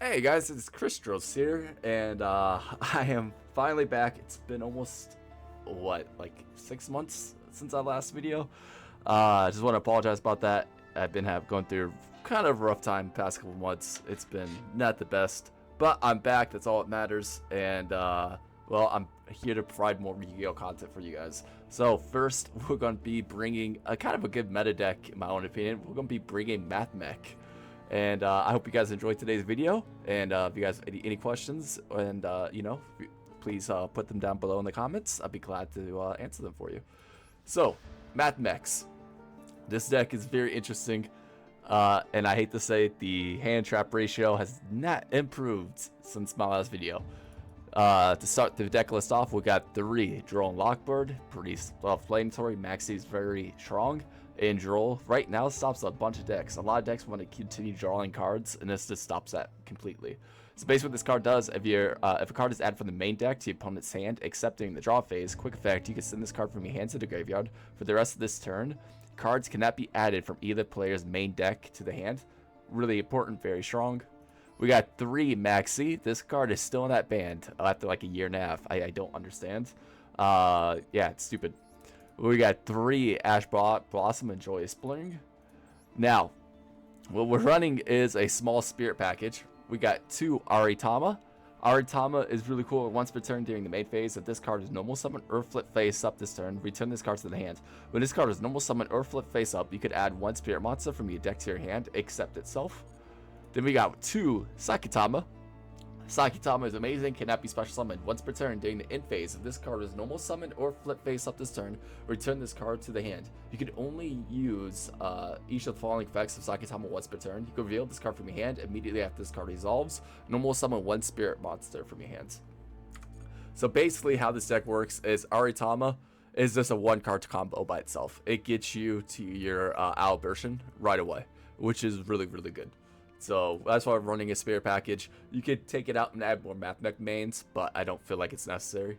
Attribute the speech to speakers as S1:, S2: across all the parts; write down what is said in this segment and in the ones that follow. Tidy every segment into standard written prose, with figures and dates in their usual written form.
S1: Hey guys, it's Chris here, and I am finally back. It's been almost, what, like 6 months since our last video. I just want to apologize about that. I've been going through kind of a rough time the past couple months. It's been not the best, but I'm back. That's all that matters, and well, I'm here to provide more Yu-Gi-Oh content for you guys. So first, we're going to be bringing a kind of a good meta deck, in my own opinion. We're going to be bringing Mathmech. And I hope you guys enjoyed today's video. And if you guys have any questions, and please put them down below in the comments. I'd be glad to answer them for you. So, Mathmechs. This deck is very interesting. And I hate to say it, the hand trap ratio has not improved since my last video. To start the deck list off, we got 3 Duel and Lockbird, pretty self-explanatory. Maxi's very strong. And Duel right now stops a bunch of decks. A lot of decks want to continue drawing cards, and this just stops that completely. So basically what this card does, if a card is added from the main deck to your opponent's hand, excepting the draw phase, quick effect, you can send this card from your hand to the graveyard. For the rest of this turn, cards cannot be added from either player's main deck to the hand. Really important, very strong. We got 3 Maxi. This card is still in that band after like a year and a half. I don't understand. Yeah, it's stupid. We got 3 Ash Blossom and Joyous Spring. Now, what we're running is a small spirit package. We got 2 Aritama. Aritama is really cool. Once per turn during the main phase, if this card is normal summon or flip face up this turn, return this card to the hand. When this card is normal summon or flip face up, you could add 1 spirit monster from your deck to your hand, except itself. Then we got 2 Sakitama. Sakitama is amazing, cannot be special summoned once per turn during the end phase. If this card is normal summoned or flip face up this turn, return this card to the hand. You can only use each of the following effects of Sakitama once per turn. You can reveal this card from your hand immediately after this card resolves. Normal summon 1 spirit monster from your hands. So basically how this deck works is Aritama is just a 1 card combo by itself. It gets you to your Owl version right away, which is really, really good. So that's why I'm running a spirit package. You could take it out and add more Mathmech mains, but I don't feel like it's necessary.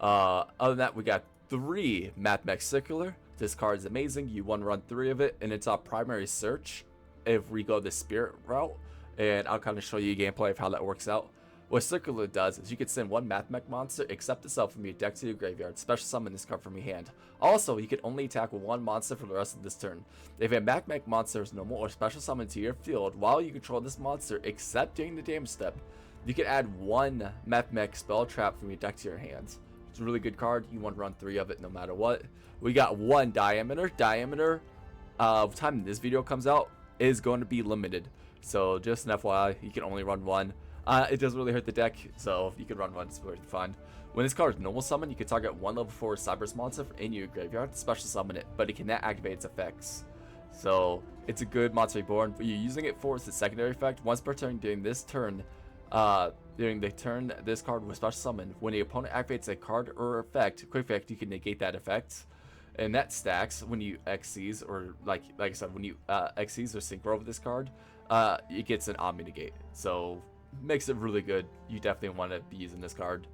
S1: Other than that, we got 3 Mathmech Circular. This card is amazing. You want to run 3 of it, and it's our primary search if we go the spirit route. And I'll kind of show you a gameplay of how that works out. What Circular does is you can send 1 Mathmech monster, except itself, from your deck to your graveyard. Special summon this card from your hand. Also, you can only attack with 1 monster for the rest of this turn. If a Mathmech monster is normal or special summon to your field while you control this monster, except during the damage step, you can add 1 Mathmech spell trap from your deck to your hands. It's a really good card. You want to run 3 of it no matter what. We got 1 Diameter. Diameter, time this video comes out, is going to be limited. So just an FYI, you can only run 1. It doesn't really hurt the deck, so you can run 1, it's really fun. When this card is normal summon, you can target 1 level 4 Cyberse monster in your graveyard, special summon it, but it cannot activate its effects. So it's a good monster reborn. But you're using it for its secondary effect. Once per turn during this turn, this card was special summoned. When the opponent activates a card or effect, quick effect, you can negate that effect. And that stacks when you Xyz, or like I said, when you Xyz or synchro with this card, it gets an Omni negate. So makes it really good. You definitely want to be using this card.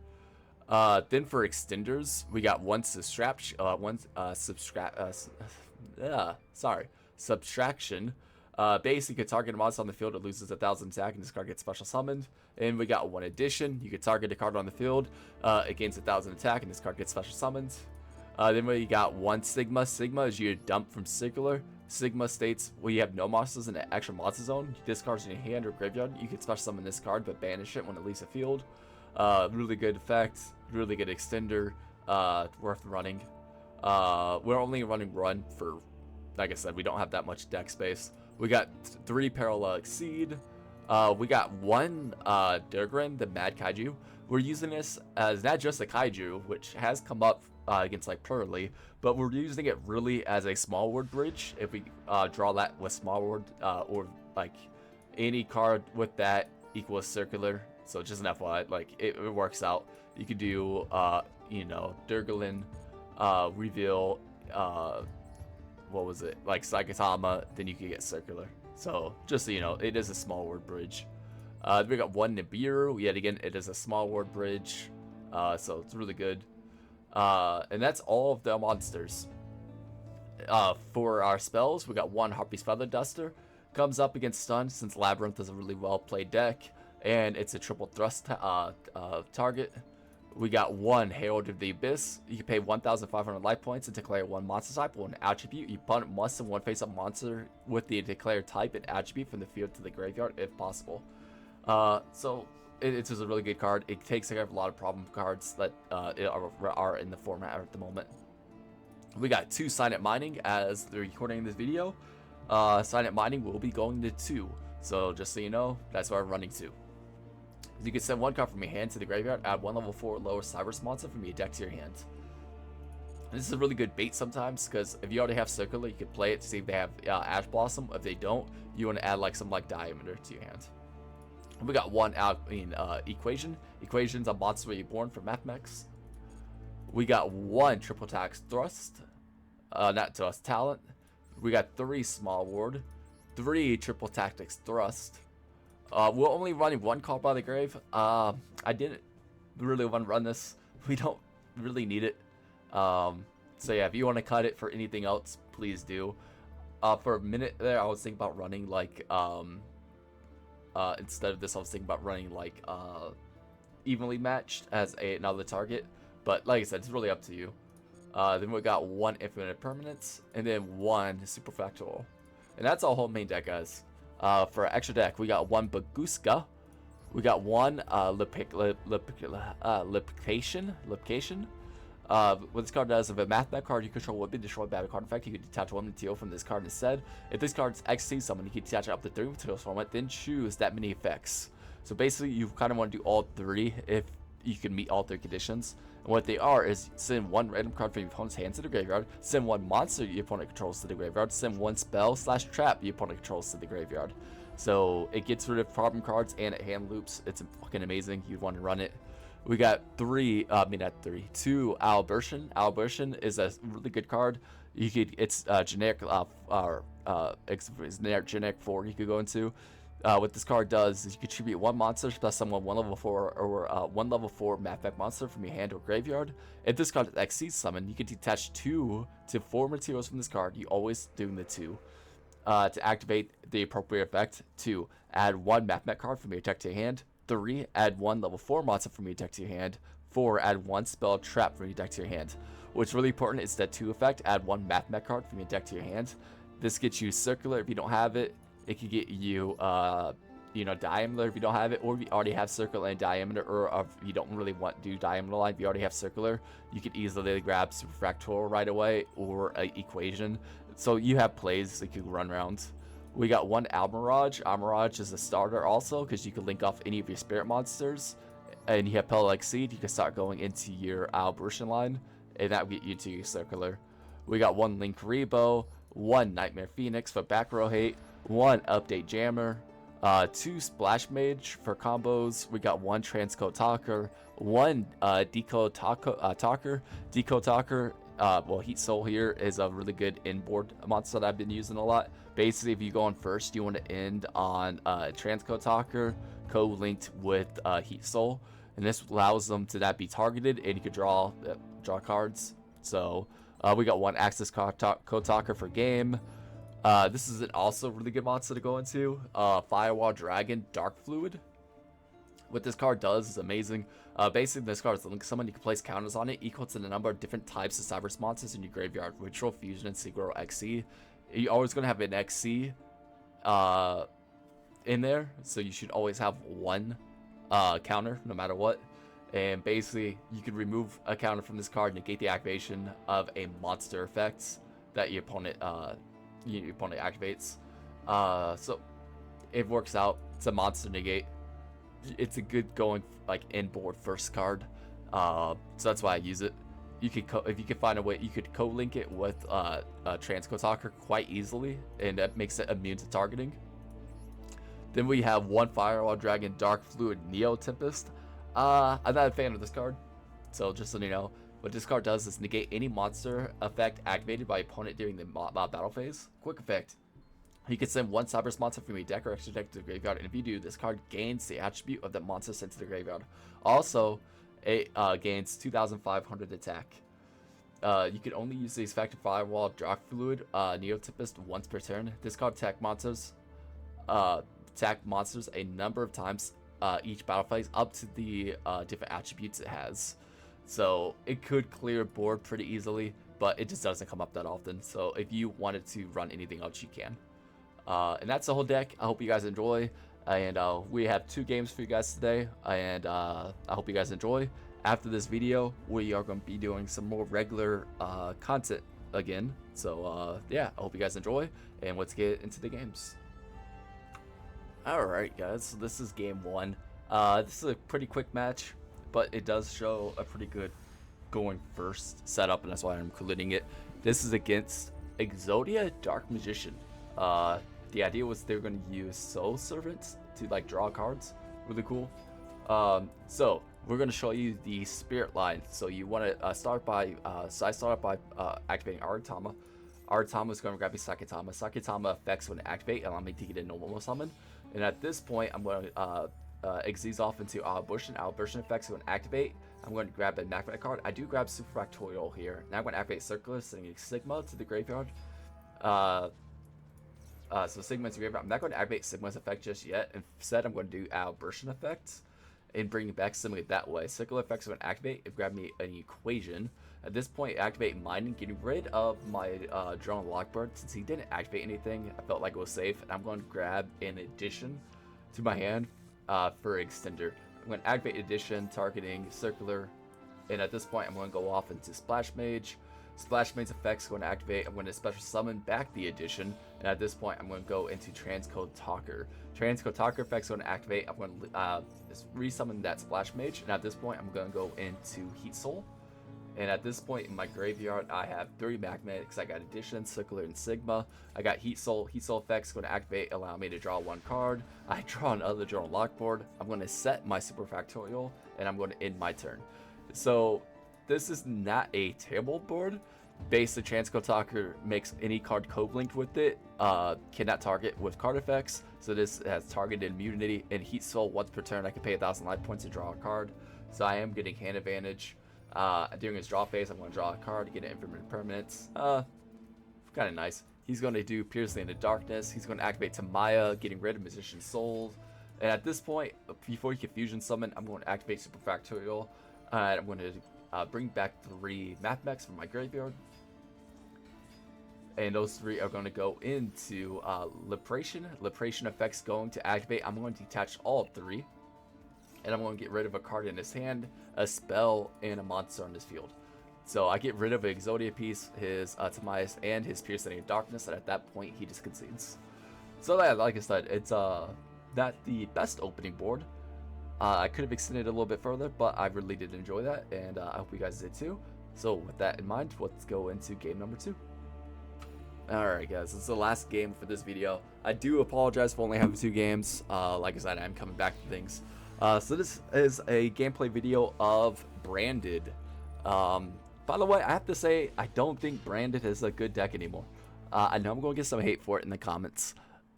S1: Then for extenders, we got 1 subtraction. Basically, you can target a monster on the field that loses 1,000 attack, and this card gets special summoned. And we got 1 addition. You can target a card on the field, it gains 1,000 attack, and this card gets special summoned. Then we got 1 Sigma. Sigma is your dump from Circular. Sigma states, well, you have no monsters in the extra monster zone. This card's in your hand or graveyard. You can special summon this card, but banish it when it leaves the field. Really good effect, really good extender, worth running. We're only running run for, like I said, we don't have that much deck space. We got 3 Parallel Exceed. We got 1 Durgren, the Mad Kaiju. We're using this as not just a Kaiju, which has come up against like plurally, but we're using it really as a small word bridge. If we draw that with small word, or like any card with that equals Circular. So just an FYI, like it works out. You could do Durgalin, reveal, what was it, like Sakatama, then you could get Circular. So just so you know, it is a small word bridge. We got 1 Nibiru. Yet again, it is a small word bridge, so it's really good. And that's all of the monsters. For our spells, we got 1 Harpy's Feather Duster. Comes up against stun, since Labyrinth is a really well played deck. and it's a triple thrust target. We got one Herald of the Abyss. You can pay 1,500 life points and declare one monster type or an attribute. Your opponent must summon one face-up monster with the declared type and attribute from the field to the graveyard if possible. So it's just a really good card. It takes care of a lot of problem cards that are in the format at the moment. We got 2 Silent Mining as they're recording this video. Silent Mining will be going to 2. So just so you know, that's why I'm running 2. You can send one card from your hand to the graveyard, add one level 4 lower Cybers monster from your deck to your hand. And this is a really good bait sometimes, because if you already have Circular, you can play it to see if they have Ash Blossom. If they don't, you want to add like some like Diameter to your hand. We got one out in Equation. Equation's a monster where you're born for Mathmech. We got one Triple Tax Thrust, not Thrust, Talent. We got 3 Small Ward, 3 Triple Tactics Thrust. We're only running 1 card by the grave. I didn't really want to run this. We don't really need it. So yeah, if you want to cut it for anything else, please do. For a minute there, I was thinking about running like instead of this, I was thinking about running like evenly matched as another target. But like I said, it's really up to you. Then we got 1 Infinite Permanence and then 1 Superfractal, and that's our whole main deck, guys. For our extra deck, we got 1 Baguska, we got 1 Lipication. What this card does, if a Mathmech card you control would be destroyed by a card effect, you can detach 1 material from this card instead. If this card's XC summon, you can detach up to 3 materials from it, then choose that many effects. So basically, you kind of want to do all 3 if you can meet all 3 conditions. And what they are is send 1 random card from your opponent's hand to the graveyard, send 1 monster your opponent controls to the graveyard, send 1 spell/trap your opponent controls to the graveyard. So it gets rid of problem cards and it hand loops. It's fucking amazing. You'd want to run it. We got 2 Albertion. Albertion is a really good card. You could, it's generic generic 4 you could go into. What this card does is you contribute 1 monster plus summon 1 level 4 or 1 level 4 Mathmech monster from your hand or graveyard. If this card is XC summon, you can detach 2 to 4 materials from this card. You always doing the 2. To activate the appropriate effect, 2, add 1 Mathmech card from your deck to your hand. 3, add 1 level 4 monster from your deck to your hand. 4, add 1 spell trap from your deck to your hand. What's really important is that 2 effect, add 1 Mathmech card from your deck to your hand. This gets you Circular if you don't have it. It could get you, Diameter if you don't have it, or if you already have Circular and Diameter, or if you don't really want to do Diameter line, if you already have Circular, you could easily grab Superfractal right away, or Equation. So you have plays that you can run around. We got 1 Almirage. Almirage is a starter also, because you can link off any of your spirit monsters, and you have Pelalic Seed, you can start going into your Albertion line, and that will get you to your Circular. We got 1 Link Rebo, 1 Nightmare Phoenix for back row hate, 1 Update Jammer, 2 Splash Mage for combos. We got 1 Transcode Talker, 1 Decode Talker. Decode Talker, Heat Soul here is a really good inboard monster that I've been using a lot. Basically, if you go on first, you want to end on Transcode Talker co-linked with Heat Soul, and this allows them to not be targeted, and you can draw cards. So we got 1 Access Code Talker for game. This is also a really good monster to go into. Firewall Dragon Dark Fluid. What this card does is amazing. Basically, this card is a link summon. You can place counters on it equal to the number of different types of Cybers monsters in your graveyard. Ritual, Fusion, and Synchro XC. You're always going to have an XC in there, so you should always have 1 counter no matter what. And basically, you can remove a counter from this card, negate the activation of a monster effect that your opponent activates. So it works out. It's a monster negate. It's a good going like inboard first card. So that's why I use it. You could if you could find a way, you could co-link it with Transcode Talker quite easily, and that makes it immune to targeting. Then we have 1 Firewall Dragon Dark Fluid Neo Tempest. I'm not a fan of this card, so just so you know, what this card does is negate any monster effect activated by opponent during the battle phase. Quick effect. You can send 1 Cybers monster from your deck or extra deck to the graveyard, and if you do, this card gains the attribute of that monster sent to the graveyard. Also, it gains 2,500 attack. You can only use these effective Firewall Dark Fluid Neo Tempest once per turn. This card attack monsters a number of times each battle phase up to the different attributes it has. So it could clear board pretty easily, but it just doesn't come up that often. So if you wanted to run anything else, you can. And that's the whole deck. I hope you guys enjoy. And we have 2 games for you guys today. And I hope you guys enjoy. After this video, we are going to be doing some more regular content again. So yeah, I hope you guys enjoy. And let's get into the games. Alright guys, so this is game 1. This is a pretty quick match, but it does show a pretty good going first setup, and that's why I'm including it. This is against Exodia Dark Magician. The idea was they're going to use Soul Servants to like draw cards. Really cool. So we're going to show you the spirit line. So you want to start by so I started by activating Aratama. Aratama is going to grab me Sakatama. Sakatama effects when activate allow me to get a normal summon. And at this point, I'm going to exes off into Alburshan. Alburshan effects when activate. I'm going to grab a Mathmech card. I do grab Super Factorial here. Now I'm going to activate Circular, sending Sigma to the graveyard. So Sigma to graveyard. I'm not going to activate Sigma's effect just yet. Instead, I'm going to do Alburshan effects and bring it back similarly that way. Circular effects when activate. It grab me an equation. At this point, activate Mining, getting rid of my drone Lockbird. Since he didn't activate anything, I felt like it was safe. And I'm going to grab an addition to my hand for Extender. I'm going to activate addition, targeting Circular. And at this point, I'm going to go off into Splash Mage. Splash Mage's effects going to activate. I'm going to special summon back the addition. And at this point, I'm going to go into Transcode Talker. Transcode Talker effects going to activate. I'm going to resummon that Splash Mage. And at this point, I'm going to go into Heat Soul. And at this point in my graveyard, I have 3 Mathmechs. I got Addition, Circular, and Sigma. I got Heat Soul. Heat Soul effects going to activate, allow me to draw 1 card. I draw another draw lockboard. I'm going to set my Super Factorial, and I'm going to end my turn. So this is not a terrible board. Basic Transcode Talker makes any card co-linked with it. Cannot target with card effects. So this has targeted immunity. And Heat Soul, once per turn, I can pay 1,000 life points to draw a card. So I am getting hand advantage. During his draw phase, I'm going to draw a card to get an infinite permanence. Kind of nice. He's going to do Piercing into Darkness. He's going to activate Tamaya, getting rid of Magician's Soul. And at this point, before you can Fusion Summon, I'm going to activate Super Factorial. And I'm going to bring back 3 Mathmechs from my graveyard. And those 3 are going to go into Liberation. Liberation effects going to activate. I'm going to detach all 3. And I'm going to get rid of a card in his hand, a spell, and a monster on his field. So I get rid of an Exodia piece, his Tamias, and his Piercing into Darkness, and at that point, he just concedes. So yeah, like I said, it's not the best opening board. I could have extended it a little bit further, but I really did enjoy that, and I hope you guys did too. So with that in mind, let's go into game number 2. Alright guys, this is the last game for this video. I do apologize for only having 2 games. Like I said, I'm coming back to things. So this is a gameplay video of Branded. By the way, I have to say, I don't think Branded is a good deck anymore. I know I'm going to get some hate for it in the comments.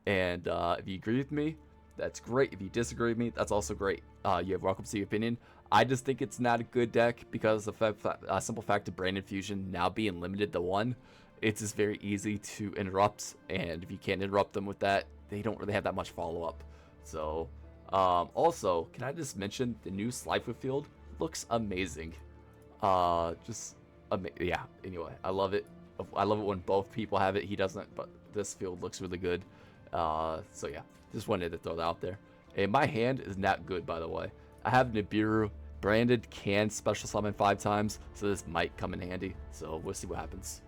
S1: And if you agree with me, that's great. If you disagree with me, that's also great. You have welcome to your opinion. I just think it's not a good deck because of the simple fact of Branded Fusion now being limited to 1. It's just very easy to interrupt. And if you can't interrupt them with that, they don't really have that much follow-up. So... also, can I just mention the new Slifer field looks amazing. Yeah, anyway, I love it. I love it when both people have it. He doesn't, but this field looks really good. So yeah, just wanted to throw that out there. And my hand is not good, by the way. I have Nibiru. Branded can special summon 5 times, so this might come in handy. So we'll see what happens.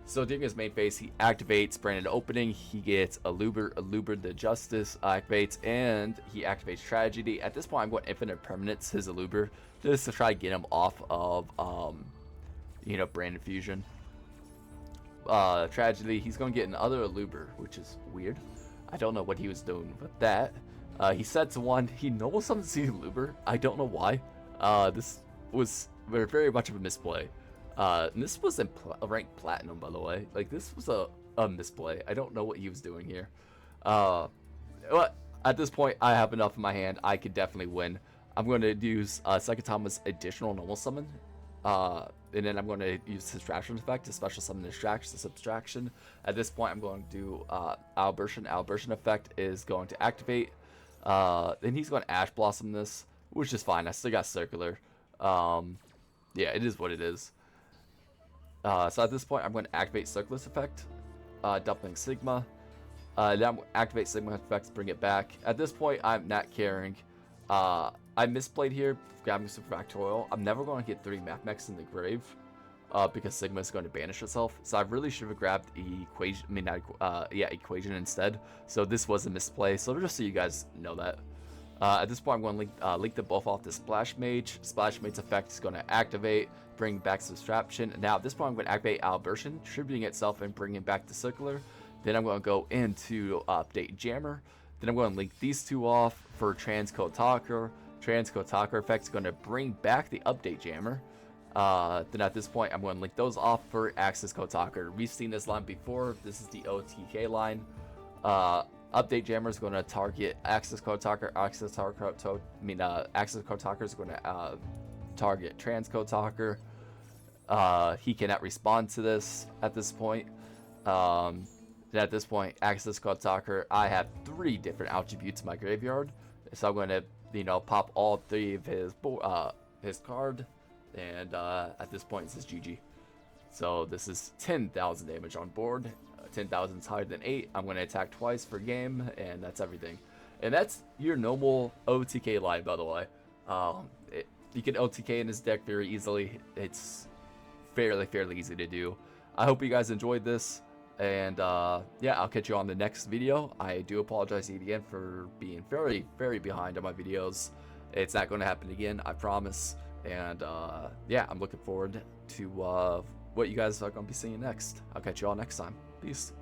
S1: So during his main phase, he activates Branded Opening, he gets Aluber the Justice activates, and he activates Tragedy. At this point, I'm going Infinite Permanence his Aluber, just to try to get him off of, Branded Fusion. Tragedy, he's going to get another Aluber, which is weird. I don't know what he was doing with that. He sets 1, he normal summons the Aluber, I don't know why. This was very much of a misplay. And this was in ranked platinum, by the way. Like, this was a misplay. I don't know what he was doing here. But at this point, I have enough in my hand. I could definitely win. I'm going to use Sakatama's additional normal summon. And then I'm going to use Distraction effect to special summon Distraction to Subtraction. At this point, I'm going to do Alburshan. Alburshan effect is going to activate. And he's going to Ash Blossom this, which is fine. I still got Circular. Yeah, it is what it is. So at this point, I'm going to activate Circular's effect, doubling Sigma. Then I'm going to activate Sigma effects, bring it back. At this point, I'm not caring. I misplayed here, grabbing Super Factorial. I'm never going to get 3 Mathmechs in the grave, because Sigma is going to banish itself. So I really should have grabbed Equation. I mean, not, Equation instead. So this was a misplay. So just so you guys know that. At this point, I'm going to link them both off to Splash Mage. Splash Mage's effect is going to activate, bring back Subtraction. Now, at this point, I'm going to activate Albertion, tributing itself and bringing back the Circular. Then I'm going to go into Update Jammer. Then I'm going to link these two off for Transcode Talker. Transcode Talker effect is going to bring back the Update Jammer. Then at this point, I'm going to link those off for Access Code Talker. We've seen this line before. This is the OTK line. Update Jammer is going to target Access Code Talker. Access Code Talker is going to target Transcode Talker. He cannot respond to this at this point. Then at this point, Access Code Talker, I have 3 different attributes in my graveyard, so I'm going to, pop all 3 of his card, and at this point, this is GG. So this is 10,000 damage on board. 10,000 is higher than 8. I'm going to attack twice per game, and that's everything. And that's your normal OTK line, by the way. You can OTK in his deck very easily. It's fairly easy to do. I hope you guys enjoyed this, and yeah, I'll catch you on the next video. I do apologize again for being very behind on my videos. It's not going to happen again, I promise. And yeah, I'm looking forward to what you guys are going to be seeing next. I'll catch you all next time. Peace.